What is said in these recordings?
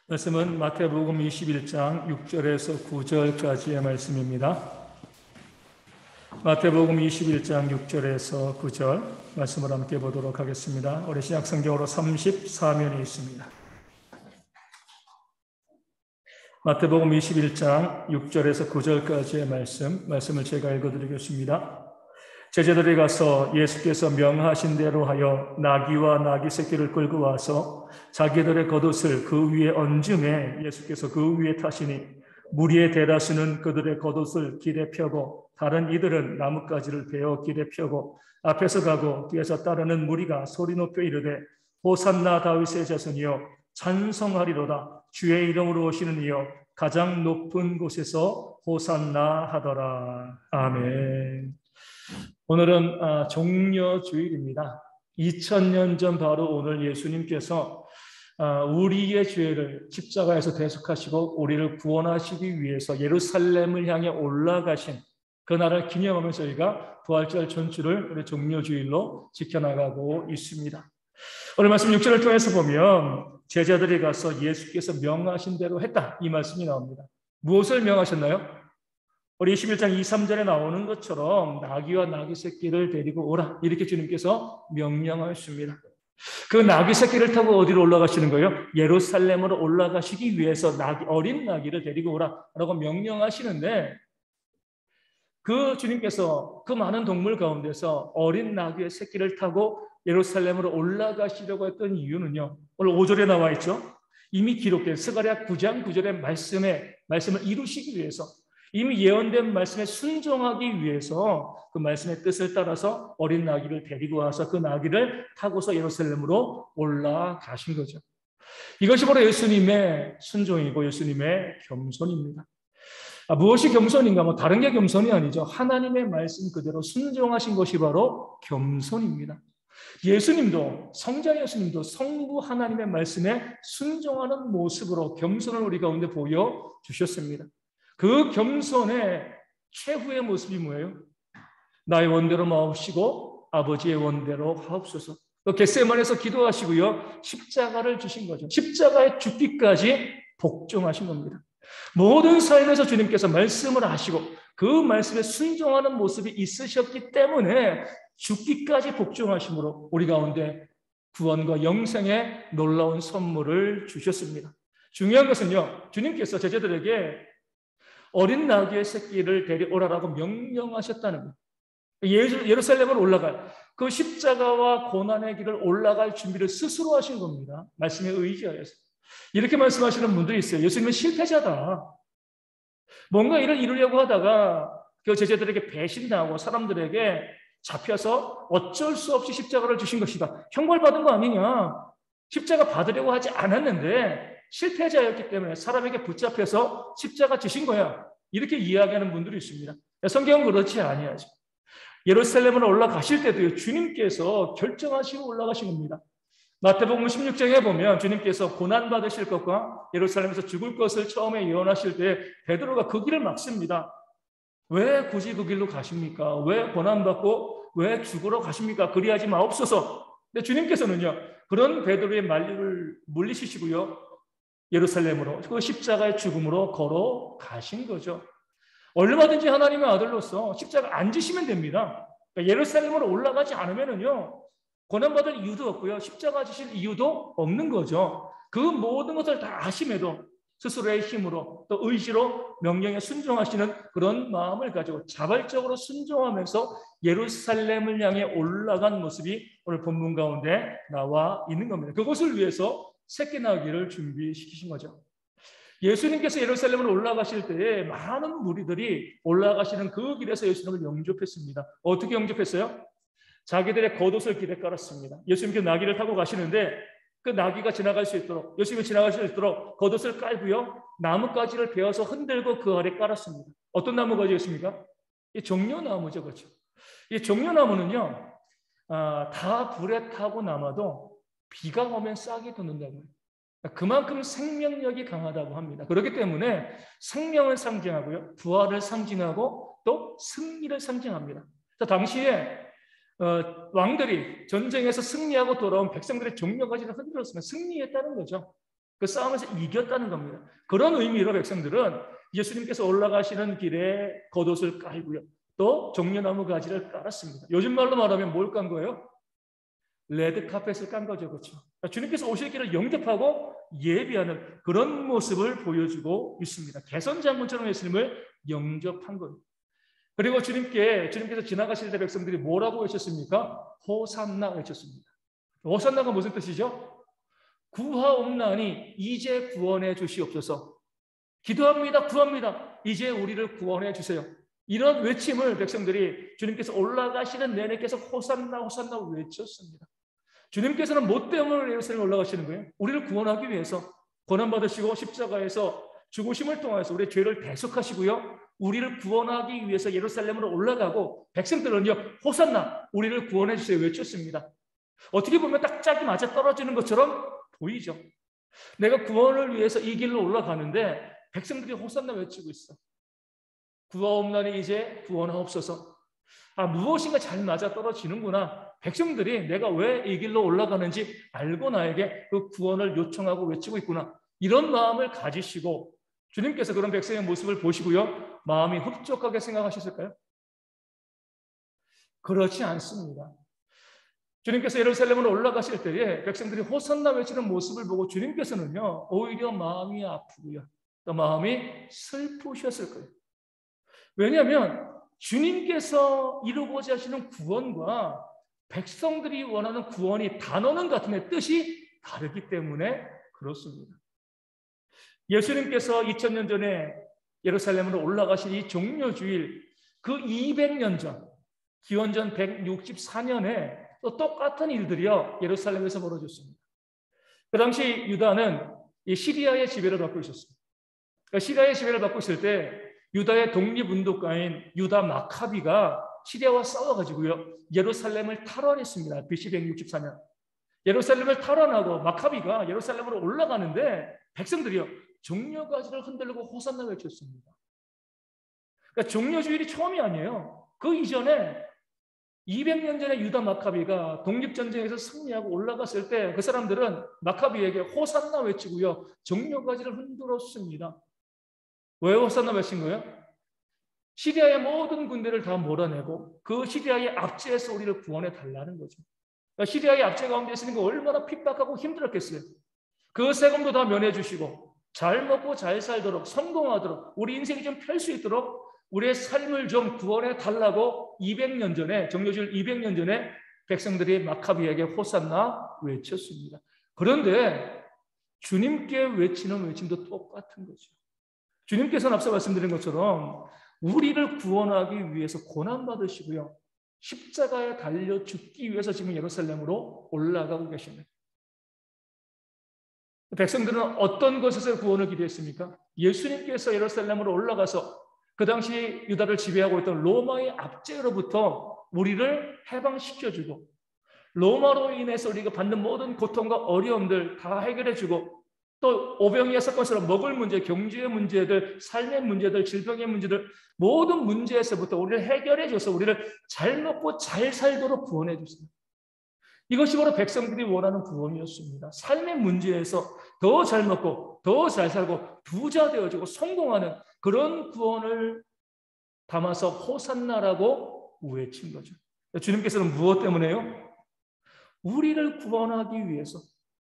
말씀은 마태복음 21장 6절에서 9절까지의 말씀입니다. 마태복음 21장 6절에서 9절 말씀을 함께 보도록 하겠습니다. 우리 신약성경으로 34면이 있습니다. 마태복음 21장 6절에서 9절까지의 말씀을 제가 읽어드리겠습니다. 제자들이 가서 예수께서 명하신 대로 하여 나귀와 나귀 새끼를 끌고 와서 자기들의 겉옷을 그 위에 얹음에 예수께서 그 위에 타시니 무리의 대다수는 그들의 겉옷을 길에 펴고 다른 이들은 나뭇가지를 베어 길에 펴고 앞에서 가고 뒤에서 따르는 무리가 소리 높여 이르되 호산나 다윗의 자손이여 찬송하리로다 주의 이름으로 오시는 이여 가장 높은 곳에서 호산나 하더라. 아멘. 오늘은 종려주일입니다. 2000년 전 바로 오늘 예수님께서 우리의 죄를 십자가에서 대속하시고 우리를 구원하시기 위해서 예루살렘을 향해 올라가신 그날을 기념하면서 저희가 부활절 전주를 우리 종려주일로 지켜나가고 있습니다. 오늘 말씀 6절을 통해서 보면 제자들이 가서 예수께서 명하신 대로 했다 이 말씀이 나옵니다. 무엇을 명하셨나요? 우리 21장 2, 3절에 나오는 것처럼 나귀와 나귀 새끼를 데리고 오라 이렇게 주님께서 명령하셨습니다. 그 나귀 새끼를 타고 어디로 올라가시는 거예요? 예루살렘으로 올라가시기 위해서 어린 나귀를 데리고 오라라고 명령하시는데 그 주님께서 그 많은 동물 가운데서 어린 나귀의 새끼를 타고 예루살렘으로 올라가시려고 했던 이유는요. 오늘 5절에 나와 있죠. 이미 기록된 스가랴 9장 9절의 말씀을 이루시기 위해서 이미 예언된 말씀에 순종하기 위해서 그 말씀의 뜻을 따라서 어린 나귀를 데리고 와서 그 나귀를 타고서 예루살렘으로 올라가신 거죠. 이것이 바로 예수님의 순종이고 예수님의 겸손입니다. 무엇이 겸손인가? 다른 게 겸손이 아니죠. 하나님의 말씀 그대로 순종하신 것이 바로 겸손입니다. 예수님도 성자 예수님도 성부 하나님의 말씀에 순종하는 모습으로 겸손을 우리 가운데 보여주셨습니다. 그 겸손의 최후의 모습이 뭐예요? 나의 원대로 마옵시고 아버지의 원대로 하옵소서. 겟세마네에서 기도하시고요. 십자가를 주신 거죠. 십자가에 죽기까지 복종하신 겁니다. 모든 삶에서 주님께서 말씀을 하시고 그 말씀에 순종하는 모습이 있으셨기 때문에 죽기까지 복종하심으로 우리 가운데 구원과 영생의 놀라운 선물을 주셨습니다. 중요한 것은요. 주님께서 제자들에게 어린 나귀의 새끼를 데려오라라고 명령하셨다는 거예요. 예루살렘으로 올라갈 그 십자가와 고난의 길을 올라갈 준비를 스스로 하신 겁니다. 말씀에 의지하여서. 이렇게 말씀하시는 분들이 있어요. 예수님은 실패자다. 뭔가 일을 이루려고 하다가 그 제자들에게 배신당하고 사람들에게 잡혀서 어쩔 수 없이 십자가를 주신 것이다. 형벌받은 거 아니냐. 십자가 받으려고 하지 않았는데 실패자였기 때문에 사람에게 붙잡혀서 십자가 지신 거야. 이렇게 이야기하는 분들이 있습니다. 성경은 그렇지 아니하죠. 예루살렘으로 올라가실 때도요. 주님께서 결정하시고 올라가신 겁니다. 마태복음 16장에 보면 주님께서 고난받으실 것과 예루살렘에서 죽을 것을 처음에 예언하실 때 베드로가 그 길을 막습니다. 왜 굳이 그 길로 가십니까? 왜 고난받고 왜 죽으러 가십니까? 그리하지 마옵소서. 근데 주님께서는요. 그런 베드로의 만류를 물리치시고요. 예루살렘으로 그 십자가의 죽음으로 걸어가신 거죠. 얼마든지 하나님의 아들로서 십자가 안 지시면 됩니다. 그러니까 예루살렘으로 올라가지 않으면은요 고난받을 이유도 없고요. 십자가 지실 이유도 없는 거죠. 그 모든 것을 다 아심에도 스스로의 힘으로 또 의지로 명령에 순종하시는 그런 마음을 가지고 자발적으로 순종하면서 예루살렘을 향해 올라간 모습이 오늘 본문 가운데 나와 있는 겁니다. 그것을 위해서 새끼 나귀를 준비시키신 거죠. 예수님께서 예루살렘으로 올라가실 때에 많은 무리들이 올라가시는 그 길에서 예수님을 영접했습니다. 어떻게 영접했어요? 자기들의 겉옷을 길에 깔았습니다. 예수님께서 나귀를 타고 가시는데 그 나귀가 지나갈 수 있도록 예수님이 지나갈 수 있도록 겉옷을 깔고요. 나뭇가지를 베어서 흔들고 그 아래 깔았습니다. 어떤 나무가지였습니까? 이 종려나무죠. 그렇죠? 이 종려나무는요. 다 불에 타고 남아도 비가 오면 싹이 돋는다고요. 그만큼 생명력이 강하다고 합니다. 그렇기 때문에 생명을 상징하고요. 부활을 상징하고 또 승리를 상징합니다. 당시에 왕들이 전쟁에서 승리하고 돌아온 백성들의 종려가지를 흔들었으면 승리했다는 거죠. 그 싸움에서 이겼다는 겁니다. 그런 의미로 백성들은 예수님께서 올라가시는 길에 겉옷을 깔고요. 또 종려나무 가지를 깔았습니다. 요즘 말로 말하면 뭘 깐 거예요? 레드카펫을 깐 거죠. 그렇죠? 주님께서 오실 길을 영접하고 예비하는 그런 모습을 보여주고 있습니다. 개선장군처럼 예수님을 영접한 겁니다. 그리고 주님께서 지나가실 때 백성들이 뭐라고 외쳤습니까? 호산나 외쳤습니다. 호산나가 무슨 뜻이죠? 구하옵나니 이제 구원해 주시옵소서. 기도합니다. 구합니다. 이제 우리를 구원해 주세요. 이런 외침을 백성들이 주님께서 올라가시는 내내 계속 호산나 호산나 외쳤습니다. 주님께서는 뭐 때문에 예루살렘에 올라가시는 거예요? 우리를 구원하기 위해서 고난받으시고 십자가에서 죽으심을 통해서 우리의 죄를 대속하시고요. 우리를 구원하기 위해서 예루살렘으로 올라가고 백성들은요. 호산나 우리를 구원해 주세요 외쳤습니다. 어떻게 보면 딱 짝이 맞아 떨어지는 것처럼 보이죠. 내가 구원을 위해서 이 길로 올라가는데 백성들이 호산나 외치고 있어. 구하옵나니 이제 구원하옵소서. 무엇인가 잘 맞아 떨어지는구나. 백성들이 내가 왜 이 길로 올라가는지 알고 나에게 그 구원을 요청하고 외치고 있구나. 이런 마음을 가지시고 주님께서 그런 백성의 모습을 보시고요. 마음이 흡족하게 생각하셨을까요? 그렇지 않습니다. 주님께서 예루살렘으로 올라가실 때에 백성들이 호산나 외치는 모습을 보고 주님께서는요. 오히려 마음이 아프고요. 또 마음이 슬프셨을 거예요. 왜냐하면 주님께서 이루고자 하시는 구원과 백성들이 원하는 구원이 단어는 같은데 뜻이 다르기 때문에 그렇습니다. 예수님께서 2000년 전에 예루살렘으로 올라가신 이 종려주일 그 200년 전 기원전 164년에 또 똑같은 일들이요 예루살렘에서 벌어졌습니다. 그 당시 유다는 이 시리아의 지배를 받고 있었습니다. 그러니까 시리아의 지배를 받고 있을 때 유다의 독립운동가인 유다 마카비가 시리아와 싸워가지고요 예루살렘을 탈환했습니다. BC 164년 예루살렘을 탈환하고 마카비가 예루살렘으로 올라가는데 백성들이요 종려가지를 흔들고 호산나 외쳤습니다. 그러니까 종려주일이 처음이 아니에요. 그 이전에 200년 전에 유다 마카비가 독립전쟁에서 승리하고 올라갔을 때 그 사람들은 마카비에게 호산나 외치고요 종려가지를 흔들었습니다. 왜 호산나 외친 거예요? 시리아의 모든 군대를 다 몰아내고 그 시리아의 압제에서 우리를 구원해 달라는 거죠. 그러니까 시리아의 압제 가운데 있으니까 얼마나 핍박하고 힘들었겠어요. 그 세금도 다 면해 주시고 잘 먹고 잘 살도록 성공하도록 우리 인생이 좀 펼 수 있도록 우리의 삶을 좀 구원해 달라고 200년 전에 정려주일 200년 전에 백성들이 마카비에게 호산나 외쳤습니다. 그런데 주님께 외치는 외침도 똑같은 거죠. 주님께서는 앞서 말씀드린 것처럼 우리를 구원하기 위해서 고난받으시고요. 십자가에 달려 죽기 위해서 지금 예루살렘으로 올라가고 계십니다. 백성들은 어떤 것에서 구원을 기대했습니까? 예수님께서 예루살렘으로 올라가서 그 당시 유다를 지배하고 있던 로마의 압제로부터 우리를 해방시켜주고 로마로 인해서 우리가 받는 모든 고통과 어려움들 다 해결해주고 또 오병이어 사건처럼 먹을 문제, 경제의 문제들, 삶의 문제들, 질병의 문제들 모든 문제에서부터 우리를 해결해줘서 우리를 잘 먹고 잘 살도록 구원해주습니다. 이것이 바로 백성들이 원하는 구원이었습니다. 삶의 문제에서 더 잘 먹고 더 잘 살고 부자 되어지고 성공하는 그런 구원을 담아서 호산나라고 외친 거죠. 주님께서는 무엇 때문에요? 우리를 구원하기 위해서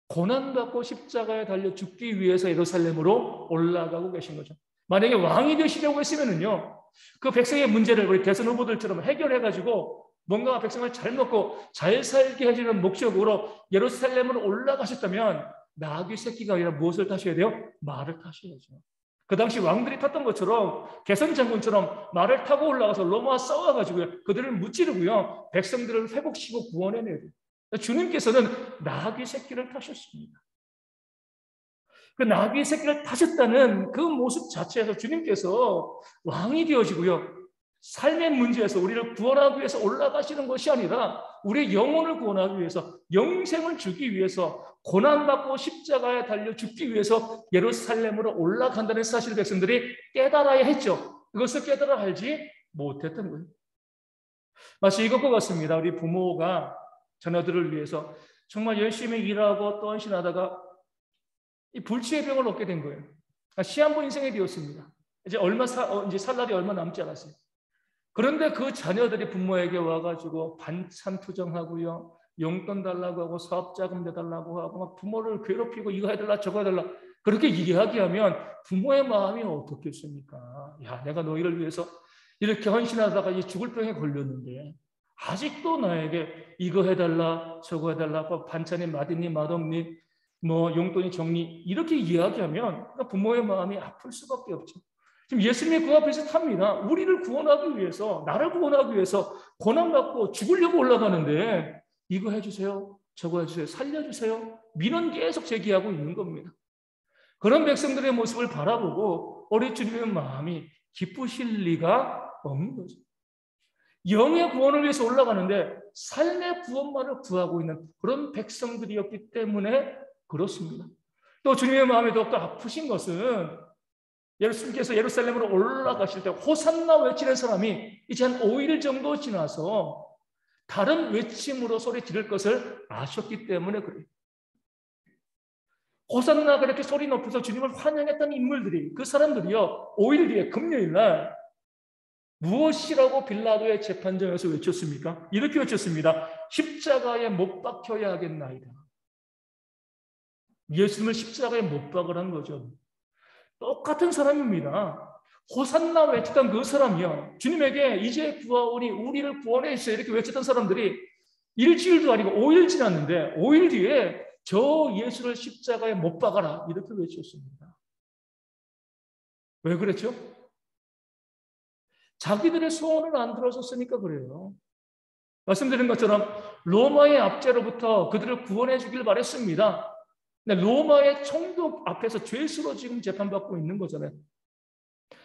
고난받고 십자가에 달려 죽기 위해서 예루살렘으로 올라가고 계신 거죠. 만약에 왕이 되시려고 했으면은요, 그 백성의 문제를 우리 대선 후보들처럼 해결해가지고 뭔가 백성을 잘 먹고 잘 살게 해주는 목적으로 예루살렘으로 올라가셨다면 나귀 새끼가 아니라 무엇을 타셔야 돼요? 말을 타셔야죠. 그 당시 왕들이 탔던 것처럼 개선 장군처럼 말을 타고 올라가서 로마와 싸워가지고요 그들을 무찌르고요 백성들을 회복시키고 구원해내야 돼요. 주님께서는 나귀 새끼를 타셨습니다. 그 나귀 새끼를 타셨다는 그 모습 자체에서 주님께서 왕이 되어지고요 삶의 문제에서 우리를 구원하기 위해서 올라가시는 것이 아니라 우리의 영혼을 구원하기 위해서 영생을 주기 위해서 고난받고 십자가에 달려 죽기 위해서 예루살렘으로 올라간다는 사실을 백성들이 깨달아야 했죠. 그것을 깨달아 알지 못했던 거예요. 마치 이것과 같습니다. 우리 부모가 자녀들을 위해서 정말 열심히 일하고 또 헌신하다가 이 불치의 병을 얻게 된 거예요. 시한부 인생이 되었습니다. 이제 이제 살 날이 얼마 남지 않았어요. 그런데 그 자녀들이 부모에게 와가지고 반찬 투정하고요, 용돈 달라고 하고 사업자금 내달라고 하고 막 부모를 괴롭히고 이거 해달라 저거 해달라 그렇게 이야기하면 부모의 마음이 어떻겠습니까? 야, 내가 너희를 위해서 이렇게 헌신하다가 이 죽을 병에 걸렸는데 아직도 나에게 이거 해달라 저거 해달라 반찬이 맛있니 맛없니 뭐 용돈이 적니 이렇게 이야기하면 부모의 마음이 아플 수밖에 없죠. 지금 예수님이 그 앞에 비슷합니다. 우리를 구원하기 위해서, 나를 구원하기 위해서 고난받고 죽으려고 올라가는데 이거 해주세요, 저거 해주세요, 살려주세요. 민원 계속 제기하고 있는 겁니다. 그런 백성들의 모습을 바라보고 우리 주님의 마음이 기쁘실 리가 없는 거죠. 영의 구원을 위해서 올라가는데 삶의 구원만을 구하고 있는 그런 백성들이었기 때문에 그렇습니다. 또 주님의 마음이 더욱더 아프신 것은 예수님께서 예루살렘으로 올라가실 때 호산나 외치는 사람이 이제 한 5일 정도 지나서 다른 외침으로 소리 지를 것을 아셨기 때문에 그래요. 호산나 그렇게 소리 높여서 주님을 환영했던 인물들이, 그 사람들이요 5일 뒤에 금요일 날 무엇이라고 빌라도의 재판장에서 외쳤습니까? 이렇게 외쳤습니다. 십자가에 못 박혀야 하겠나이다. 예수님을 십자가에 못 박으라는 거죠. 똑같은 사람입니다. 호산나 외쳤던 그 사람이요, 주님에게 이제 구하오니 우리를 구원해 주세요 이렇게 외쳤던 사람들이 일주일도 아니고 5일 지났는데 5일 뒤에 저 예수를 십자가에 못 박아라 이렇게 외쳤습니다. 왜 그랬죠? 자기들의 소원을 안 들어줬으니까 그래요. 말씀드린 것처럼 로마의 압제로부터 그들을 구원해 주길 바랬습니다. 근데 로마의 총독 앞에서 죄수로 지금 재판받고 있는 거잖아요.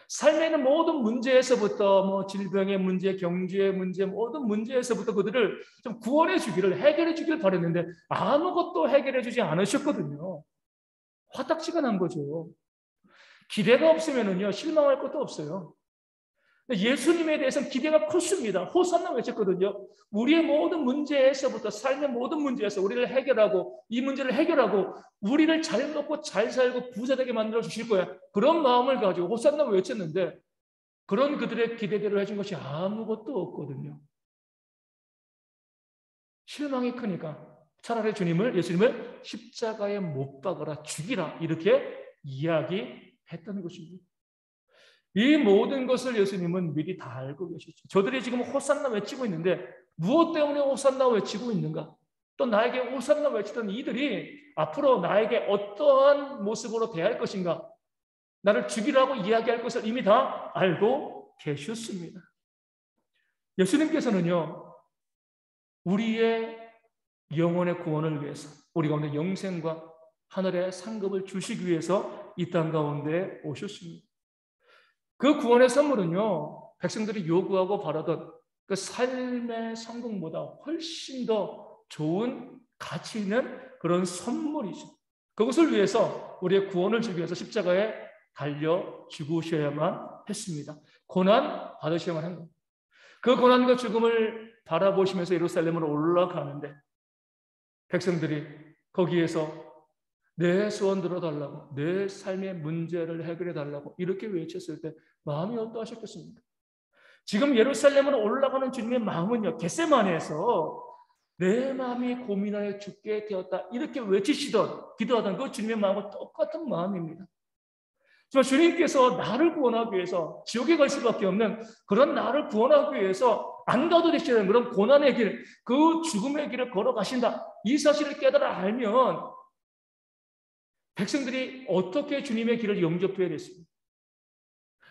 삶에는 모든 문제에서부터 뭐 질병의 문제, 경제의 문제, 모든 문제에서부터 그들을 좀 구원해 주기를, 해결해 주기를 바랬는데 아무것도 해결해 주지 않으셨거든요. 화딱지가 난 거죠. 기대가 없으면은요 실망할 것도 없어요. 예수님에 대해서는 기대가 컸습니다. 호산나 외쳤거든요. 우리의 모든 문제에서부터, 삶의 모든 문제에서 우리를 해결하고, 이 문제를 해결하고 우리를 잘 먹고 잘 살고 부자되게 만들어 주실 거야. 그런 마음을 가지고 호산나 외쳤는데 그런 그들의 기대대로 해준 것이 아무것도 없거든요. 실망이 크니까 차라리 예수님을 십자가에 못 박아라, 죽이라 이렇게 이야기했던 것입니다. 이 모든 것을 예수님은 미리 다 알고 계시죠. 저들이 지금 호산나 외치고 있는데 무엇 때문에 호산나 외치고 있는가? 또 나에게 호산나 외치던 이들이 앞으로 나에게 어떠한 모습으로 대할 것인가? 나를 죽이라고 이야기할 것을 이미 다 알고 계셨습니다. 예수님께서는요, 우리의 영혼의 구원을 위해서, 우리 가운데 영생과 하늘의 상급을 주시기 위해서 이 땅 가운데 오셨습니다. 그 구원의 선물은요, 백성들이 요구하고 바라던 그 삶의 성공보다 훨씬 더 좋은 가치 있는 그런 선물이죠. 그것을 위해서 우리의 구원을 주기 위해서 십자가에 달려 죽으셔야만 했습니다. 고난 받으셔야만 한 겁니다. 그 고난과 죽음을 바라보시면서 예루살렘으로 올라가는데 백성들이 거기에서 내 소원 들어달라고, 내 삶의 문제를 해결해 달라고 이렇게 외쳤을 때 마음이 어떠하셨겠습니까? 지금 예루살렘으로 올라가는 주님의 마음은요, 겟세마네에서 내 마음이 고민하여 죽게 되었다 이렇게 외치시던, 기도하던 그 주님의 마음과 똑같은 마음입니다. 정말 주님께서 나를 구원하기 위해서 지옥에 갈 수밖에 없는 그런 나를 구원하기 위해서 안 가도 되시는 그런 고난의 길, 그 죽음의 길을 걸어가신다, 이 사실을 깨달아 알면 백성들이 어떻게 주님의 길을 영접해야 됐습니까?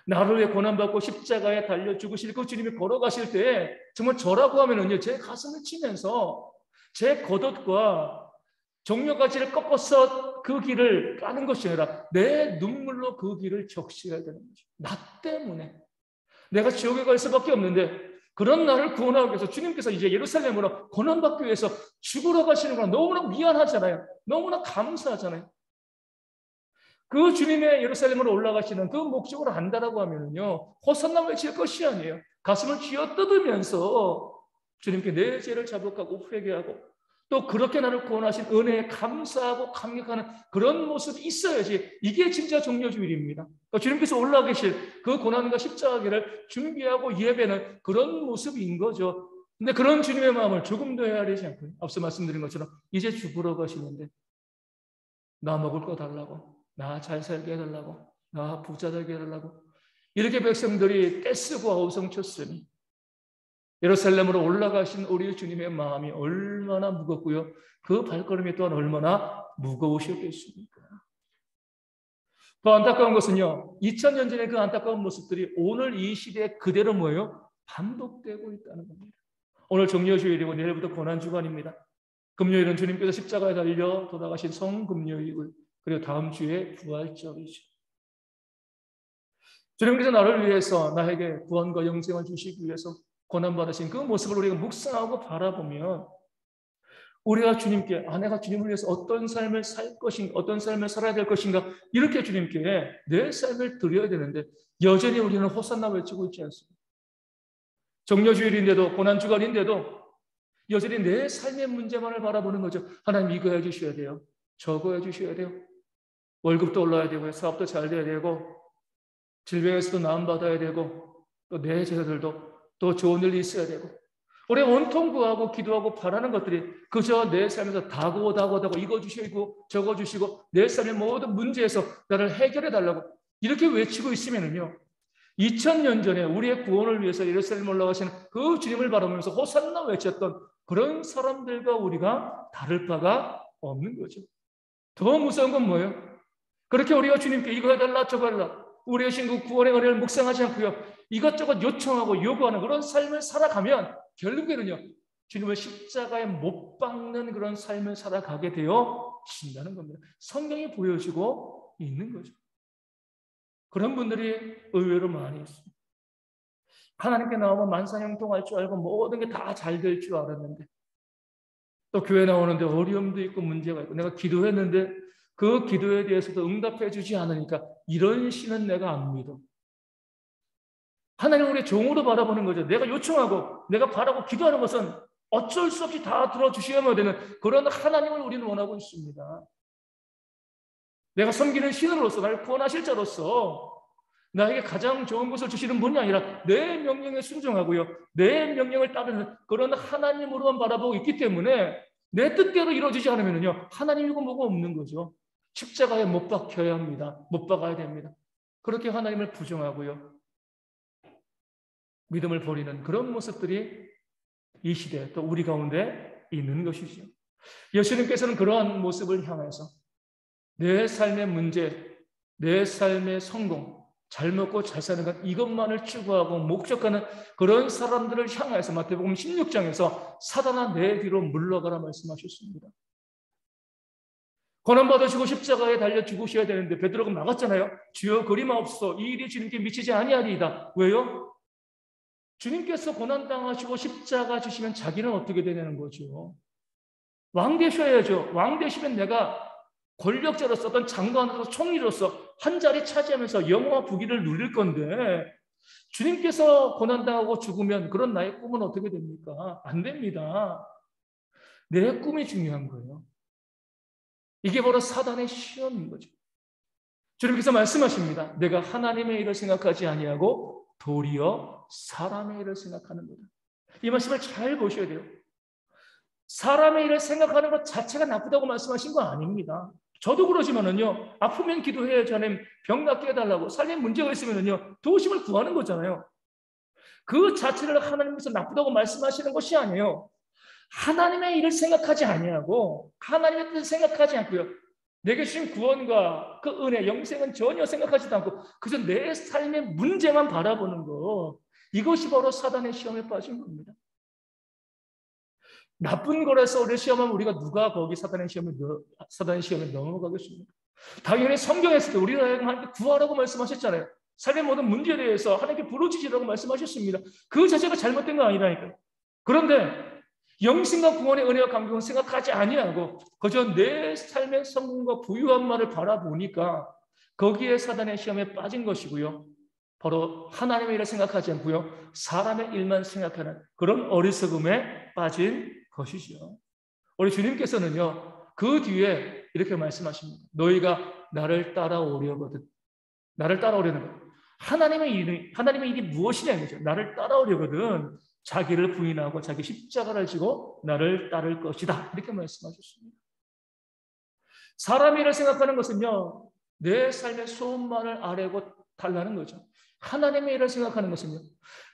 나를 위해 고난받고 십자가에 달려 죽으실 그 주님이 걸어가실 때 정말 저라고 하면은요, 제 가슴을 치면서 제 겉옷과 종려가지를 꺾어서 그 길을 까는 것이 아니라 내 눈물로 그 길을 적셔야 되는 거죠. 나 때문에 내가 지옥에 갈 수밖에 없는데 그런 나를 구원하기 위해서 주님께서 이제 예루살렘으로 고난받기 위해서 죽으러 가시는 건 너무나 미안하잖아요. 너무나 감사하잖아요. 그 주님의 예루살렘으로 올라가시는 그 목적을 안다라고 하면요, 호산나 외칠 것이 아니에요. 가슴을 쥐어뜯으면서 주님께 내 죄를 자복하고 회개하고 또 그렇게 나를 구원하신 은혜에 감사하고 감격하는 그런 모습이 있어야지 이게 진짜 종려주일입니다. 그러니까 주님께서 올라와 계실 그 고난과 십자가를 준비하고 예배는 그런 모습인 거죠. 근데 그런 주님의 마음을 조금도 헤아리지 않고요. 앞서 말씀드린 것처럼 이제 죽으러 가시는데 나 먹을 거 달라고, 나 잘 살게 해달라고, 나 부자 되게 해달라고 이렇게 백성들이 떼쓰고 아우성쳤으니 예루살렘으로 올라가신 우리 주님의 마음이 얼마나 무겁고요. 그 발걸음이 또한 얼마나 무거우셨겠습니까? 더 안타까운 것은요. 2000년 전의 그 안타까운 모습들이 오늘 이 시대에 그대로 뭐예요? 반복되고 있다는 겁니다. 오늘 정려주일이고 내일부터 고난주간입니다. 금요일은 주님께서 십자가에 달려 돌아가신 성금요일, 그리고 다음 주에 부활절이죠. 주님께서 나를 위해서 나에게 구원과 영생을 주시기 위해서 고난받으신 그 모습을 우리가 묵상하고 바라보면 우리가 주님께 내가 주님을 위해서 어떤 삶을 살 것인가, 어떤 삶을 살아야 될 것인가 이렇게 주님께 내 삶을 드려야 되는데 여전히 우리는 호산나 외치고 있지 않습니다. 정려주일인데도 고난주간인데도 여전히 내 삶의 문제만을 바라보는 거죠. 하나님 이거 해주셔야 돼요. 저거 해주셔야 돼요. 월급도 올라야 되고 사업도 잘 돼야 되고 질병에서도 나음받아야 되고 또 내 자녀들도 또 좋은 일이 있어야 되고 우리 온통 구하고 기도하고 바라는 것들이 그저 내 삶에서 다고 이거 주시고 저거 주시고 내 삶의 모든 문제에서 나를 해결해 달라고 이렇게 외치고 있으면요 2000년 전에 우리의 구원을 위해서 예루살렘 올라가시는 그 주님을 바라보면서 호산나 외쳤던 그런 사람들과 우리가 다를 바가 없는 거죠. 더 무서운 건 뭐예요? 그렇게 우리가 주님께 이거 해달라 저거 해달라 우리의 신구 구원의 은혜를 묵상하지 않고요 이것저것 요청하고 요구하는 그런 삶을 살아가면 결국에는요 주님을 십자가에 못 박는 그런 삶을 살아가게 되어진다는 겁니다. 성경이 보여주고 있는 거죠. 그런 분들이 의외로 많이 있습니다. 하나님께 나오면 만사형통할 줄 알고 모든 게 다 잘 될 줄 알았는데 또 교회 나오는데 어려움도 있고 문제가 있고 내가 기도했는데 그 기도에 대해서도 응답해 주지 않으니까 이런 신은 내가 안 믿어. 하나님 우리의 종으로 바라보는 거죠. 내가 요청하고 내가 바라고 기도하는 것은 어쩔 수 없이 다 들어주셔야만 되는 그런 하나님을 우리는 원하고 있습니다. 내가 섬기는 신으로서 나를 구원하실 자로서 나에게 가장 좋은 것을 주시는 분이 아니라 내 명령에 순종하고요. 내 명령을 따르는 그런 하나님으로만 바라보고 있기 때문에 내 뜻대로 이루어지지 않으면요. 하나님이고 뭐가 없는 거죠. 십자가에 못 박혀야 합니다. 못 박아야 됩니다. 그렇게 하나님을 부정하고요. 믿음을 버리는 그런 모습들이 이 시대 또 우리 가운데 있는 것이죠. 예수님께서는 그러한 모습을 향해서 내 삶의 문제, 내 삶의 성공, 잘 먹고 잘 사는 것 이것만을 추구하고 목적하는 그런 사람들을 향해서 마태복음 16장에서 사단아 내 뒤로 물러가라 말씀하셨습니다. 고난받으시고 십자가에 달려 죽으셔야 되는데 베드로가 막았잖아요. 주여 그리마옵소서 이 일이 주님께 미치지 아니하리이다. 왜요? 주님께서 고난당하시고 십자가 주시면 자기는 어떻게 되냐는 거죠. 왕 되셔야죠. 왕 되시면 내가 권력자로서 어떤 장관으로서 총리로서 한 자리 차지하면서 영화와 부귀를 누릴 건데 주님께서 고난당하고 죽으면 그런 나의 꿈은 어떻게 됩니까? 안 됩니다. 내 꿈이 중요한 거예요. 이게 바로 사단의 시험인 거죠. 주님께서 말씀하십니다. 내가 하나님의 일을 생각하지 아니하고 도리어 사람의 일을 생각하는 거다. 이 말씀을 잘 보셔야 돼요. 사람의 일을 생각하는 것 자체가 나쁘다고 말씀하신 거 아닙니다. 저도 그러지만은요, 아프면 기도해야지 하나님 병 낫게 해달라고 삶에 문제가 있으면은요, 도우심을 구하는 거잖아요. 그 자체를 하나님께서 나쁘다고 말씀하시는 것이 아니에요. 하나님의 일을 생각하지 아니하고 하나님의 뜻을 생각하지 않고요. 내게 주신 구원과 그 은혜, 영생은 전혀 생각하지도 않고 그저 내 삶의 문제만 바라보는 거 이것이 바로 사단의 시험에 빠진 겁니다. 나쁜 거라서 우리 시험하면 우리가 누가 거기 사단의 시험에 넘어가겠습니까? 당연히 성경에서도 우리가 하나님께 구하라고 말씀하셨잖아요. 삶의 모든 문제에 대해서 하나님께 부르짖으라고 말씀하셨습니다. 그 자체가 잘못된 거 아니라니까요. 그런데 영생과 구원의 은혜와 감격은 생각하지 아니하고 그저 내 삶의 성공과 부유함만을 바라보니까 거기에 사단의 시험에 빠진 것이고요. 바로 하나님의 일을 생각하지 않고요. 사람의 일만 생각하는 그런 어리석음에 빠진 것이죠. 우리 주님께서는요, 그 뒤에 이렇게 말씀하십니다. 너희가 나를 따라오려거든. 나를 따라오려는 것. 하나님의 일이 무엇이냐 이거죠. 나를 따라오려거든 자기를 부인하고 자기 십자가를 지고 나를 따를 것이다. 이렇게 말씀하셨습니다. 사람이 이를 생각하는 것은요, 내 삶의 소원만을 아뢰고 달라는 거죠. 하나님의 일을 생각하는 것은요,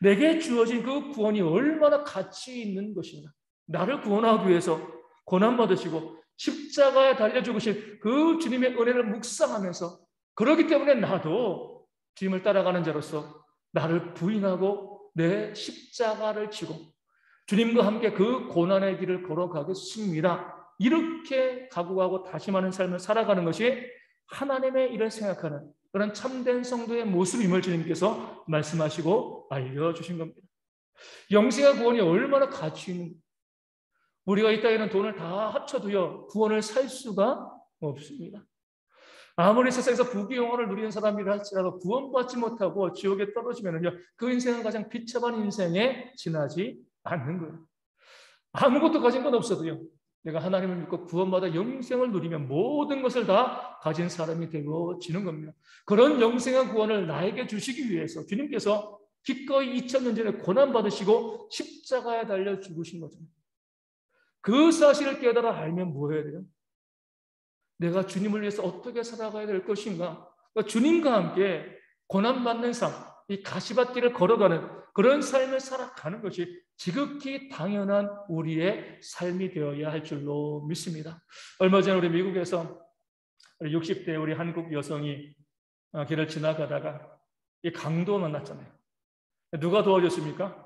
내게 주어진 그 구원이 얼마나 가치 있는 것인가. 나를 구원하기 위해서 고난받으시고 십자가에 달려 죽으신 그 주님의 은혜를 묵상하면서, 그렇기 때문에 나도 주님을 따라가는 자로서 나를 부인하고 내 십자가를 지고 주님과 함께 그 고난의 길을 걸어가겠습니다. 이렇게 각오하고 다짐하는 삶을 살아가는 것이 하나님의 일을 생각하는 그런 참된 성도의 모습임을 주님께서 말씀하시고 알려주신 겁니다. 영생의 구원이 얼마나 가치 있는, 우리가 이 땅에는 돈을 다 합쳐도요, 구원을 살 수가 없습니다. 아무리 세상에서 부귀영화를 누리는 사람이라 할지라도 구원받지 못하고 지옥에 떨어지면요, 그 인생은 가장 비참한 인생에 지나지 않는 거예요. 아무것도 가진 건 없어도요, 내가 하나님을 믿고 구원받아 영생을 누리면 모든 것을 다 가진 사람이 되어지는 겁니다. 그런 영생의 구원을 나에게 주시기 위해서 주님께서 기꺼이 2000년 전에 고난받으시고 십자가에 달려 죽으신 거죠. 그 사실을 깨달아 알면 뭐 해야 돼요? 내가 주님을 위해서 어떻게 살아가야 될 것인가? 그러니까 주님과 함께 고난받는 삶, 이 가시밭길을 걸어가는 그런 삶을 살아가는 것이 지극히 당연한 우리의 삶이 되어야 할 줄로 믿습니다. 얼마 전에 우리 미국에서 60대 우리 한국 여성이 길을 지나가다가 이 강도 만났잖아요. 누가 도와줬습니까?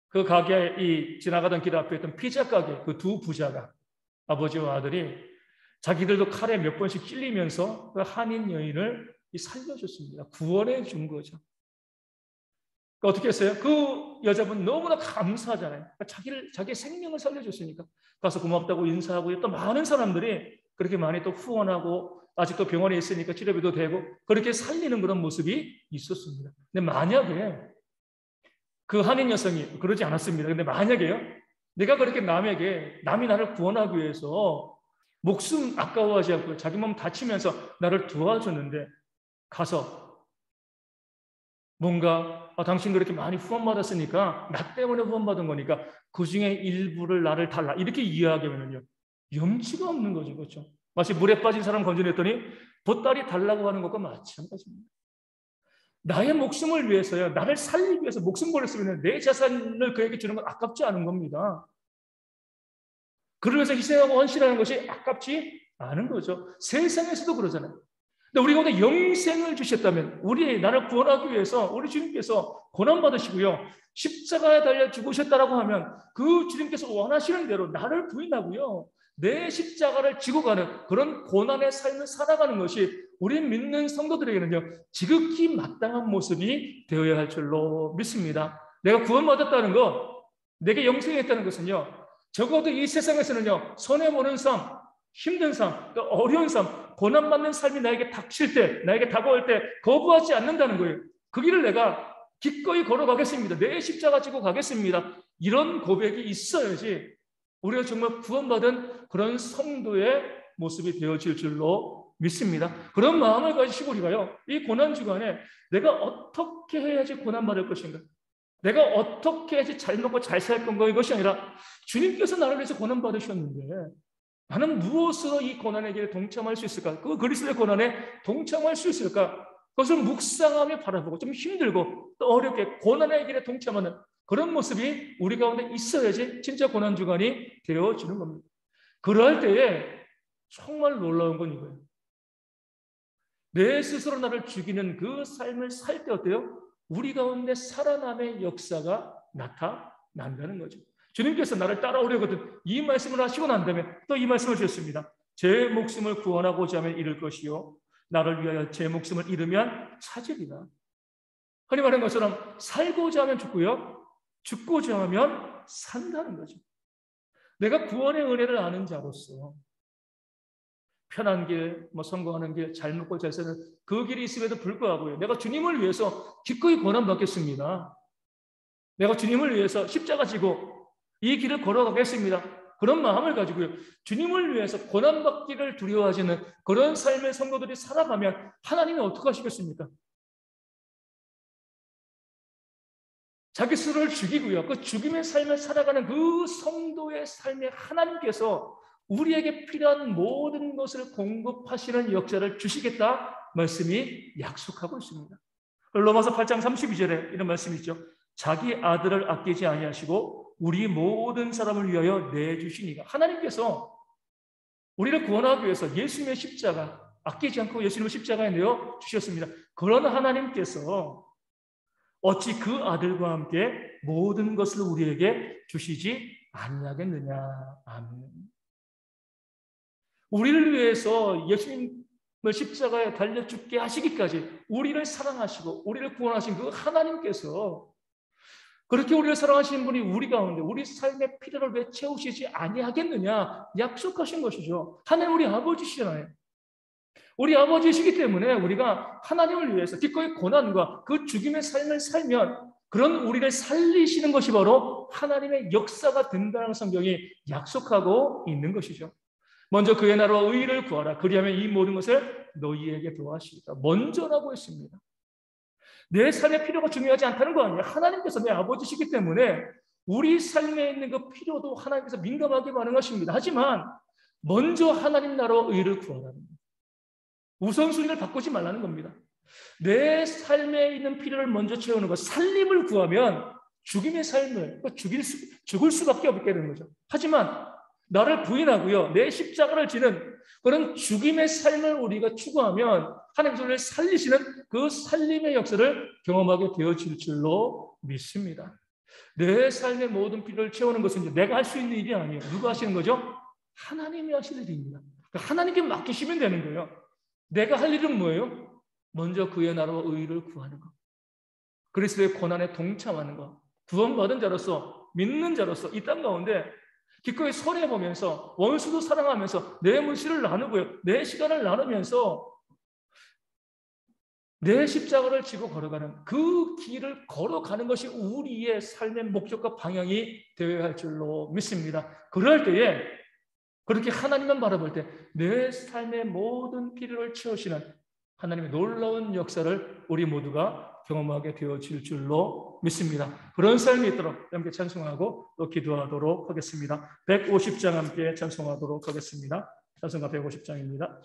그 가게, 이 지나가던 길 앞에 있던 피자 가게 그 두 부자가, 아버지와 아들이 자기들도 칼에 몇 번씩 찔리면서 그 한인 여인을 살려줬습니다. 구원해 준 거죠. 그러니까 어떻게 했어요? 그 여자분 너무나 감사하잖아요. 그러니까 자기 생명을 살려줬으니까 가서 고맙다고 인사하고, 또 많은 사람들이 그렇게 많이 또 후원하고, 아직도 병원에 있으니까 치료비도 되고 그렇게 살리는 그런 모습이 있었습니다. 근데 만약에 그 한인 여성이 그러지 않았습니다. 근데 만약에요, 내가 그렇게 남이 나를 구원하기 위해서 목숨 아까워하지 않고 자기 몸 다치면서 나를 도와줬는데 가서 뭔가 당신 그렇게 많이 후원받았으니까 나 때문에 후원받은 거니까 그 중에 일부를 나를 달라 이렇게 이야기하면요, 염치가 없는 거죠. 그렇죠? 마치 물에 빠진 사람 건져냈더니 보따리 달라고 하는 것과 마찬가지입니다. 나의 목숨을 위해서요, 나를 살리기 위해서 목숨 걸었으면 내 자산을 그에게 주는 건 아깝지 않은 겁니다. 그를 위해서 희생하고 헌신하는 것이 아깝지 않은 거죠. 세상에서도 그러잖아요. 근데 우리 가운데 영생을 주셨다면, 나를 구원하기 위해서 우리 주님께서 고난받으시고요, 십자가에 달려 죽으셨다라고 하면 그 주님께서 원하시는 대로 나를 부인하고요, 내 십자가를 지고 가는 그런 고난의 삶을 살아가는 것이 우리 믿는 성도들에게는요, 지극히 마땅한 모습이 되어야 할 줄로 믿습니다. 내가 구원받았다는 것, 내게 영생이 있다는 것은요, 적어도 이 세상에서는요, 손해보는 삶, 힘든 삶, 또 어려운 삶, 고난받는 삶이 나에게 닥칠 때, 나에게 다가올 때 거부하지 않는다는 거예요. 그 길을 내가 기꺼이 걸어가겠습니다. 내 십자가 지고 가겠습니다. 이런 고백이 있어야지 우리가 정말 구원받은 그런 성도의 모습이 되어질 줄로 믿습니다. 그런 마음을 가지시고 우리가요, 이 고난 주간에 내가 어떻게 해야지 고난받을 것인가, 내가 어떻게 해야지 잘 먹고 잘 살 건가, 이것이 아니라 주님께서 나를 위해서 고난받으셨는데 나는 무엇으로 이 고난의 길에 동참할 수 있을까? 그 그리스도의 고난에 동참할 수 있을까? 그것을 묵상하며 바라보고, 좀 힘들고 또 어렵게 고난의 길에 동참하는 그런 모습이 우리 가운데 있어야지 진짜 고난 주간이 되어지는 겁니다. 그럴 때에 정말 놀라운 건 이거예요. 내 스스로 나를 죽이는 그 삶을 살 때 어때요? 우리 가운데 살아남의 역사가 나타난다는 거죠. 주님께서 나를 따라오려거든 이 말씀을 하시고 난 다음에 또 이 말씀을 주셨습니다. 제 목숨을 구원하고자 하면 잃을 것이요, 나를 위하여 제 목숨을 잃으면 찾으리라. 흔히 말하는 것처럼 살고자 하면 죽고요, 죽고자 하면 산다는 거죠. 내가 구원의 은혜를 아는 자로서 편한 길, 성공하는 길, 잘 먹고 잘 사는 그 길이 있음에도 불구하고요, 내가 주님을 위해서 기꺼이 고난받겠습니다. 내가 주님을 위해서 십자가 지고 이 길을 걸어가겠습니다. 그런 마음을 가지고요. 주님을 위해서 고난받기를 두려워하지 않는 그런 삶의 성도들이 살아가면 하나님이 어떻게 하시겠습니까? 자기 스스로를 죽이고요. 그 죽임의 삶을 살아가는 그 성도의 삶에 하나님께서 우리에게 필요한 모든 것을 공급하시는 역사를 주시겠다 말씀이 약속하고 있습니다. 로마서 8장 32절에 이런 말씀이 있죠. 자기 아들을 아끼지 아니하시고 우리 모든 사람을 위하여 내주시니가. 하나님께서 우리를 구원하기 위해서 예수님의 십자가 아끼지 않고 예수님의 십자가에 내어 주셨습니다. 그런 하나님께서 어찌 그 아들과 함께 모든 것을 우리에게 주시지 아니하겠느냐. 아멘. 우리를 위해서 예수님을 십자가에 달려 죽게 하시기까지 우리를 사랑하시고 우리를 구원하신 그 하나님께서 그렇게 우리를 사랑하시는 분이 우리 가운데 우리 삶의 필요를 왜 채우시지 아니하겠느냐 약속하신 것이죠. 하나님 우리 아버지시잖아요. 우리 아버지시기 때문에 우리가 하나님을 위해서 기꺼이 고난과 그 죽임의 삶을 살면 그런 우리를 살리시는 것이 바로 하나님의 역사가 된다는 성경이 약속하고 있는 것이죠. 먼저 그의 나라와 의를 구하라. 그리하면 이 모든 것을 너희에게 더하시리라. 먼저라고 했습니다. 내 삶의 필요가 중요하지 않다는 거 아니에요. 하나님께서 내 아버지시기 때문에 우리 삶에 있는 그 필요도 하나님께서 민감하게 반응하십니다. 하지만 먼저 하나님 나라와 의를 구하라는 겁니다. 우선순위를 바꾸지 말라는 겁니다. 내 삶에 있는 필요를 먼저 채우는 것, 살림을 구하면 죽임의 삶을 죽을 수밖에 없게 되는 거죠. 하지만 나를 부인하고요, 내 십자가를 지는 그런 죽임의 삶을 우리가 추구하면 하나님께서 우리를 살리시는 그 살림의 역사를 경험하게 되어질 줄로 믿습니다. 내 삶의 모든 필요를 채우는 것은 이제 내가 할 수 있는 일이 아니에요. 누가 하시는 거죠? 하나님이 하실 일입니다. 그러니까 하나님께 맡기시면 되는 거예요. 내가 할 일은 뭐예요? 먼저 그의 나라와 의를 구하는 것. 그리스도의 고난에 동참하는 것. 구원받은 자로서, 믿는 자로서 이 땅 가운데 기꺼이 손해보면서 원수도 사랑하면서 내 물질을 나누고요. 내 시간을 나누면서 내 십자가를 지고 걸어가는 그 길을 걸어가는 것이 우리의 삶의 목적과 방향이 되어야 할 줄로 믿습니다. 그럴 때에 그렇게 하나님만 바라볼 때 내 삶의 모든 필요를 채우시는 하나님의 놀라운 역사를 우리 모두가 경험하게 되어질 줄로 믿습니다. 그런 삶이 있도록 함께 찬송하고 또 기도하도록 하겠습니다. 150장 함께 찬송하도록 하겠습니다. 찬송가 150장입니다.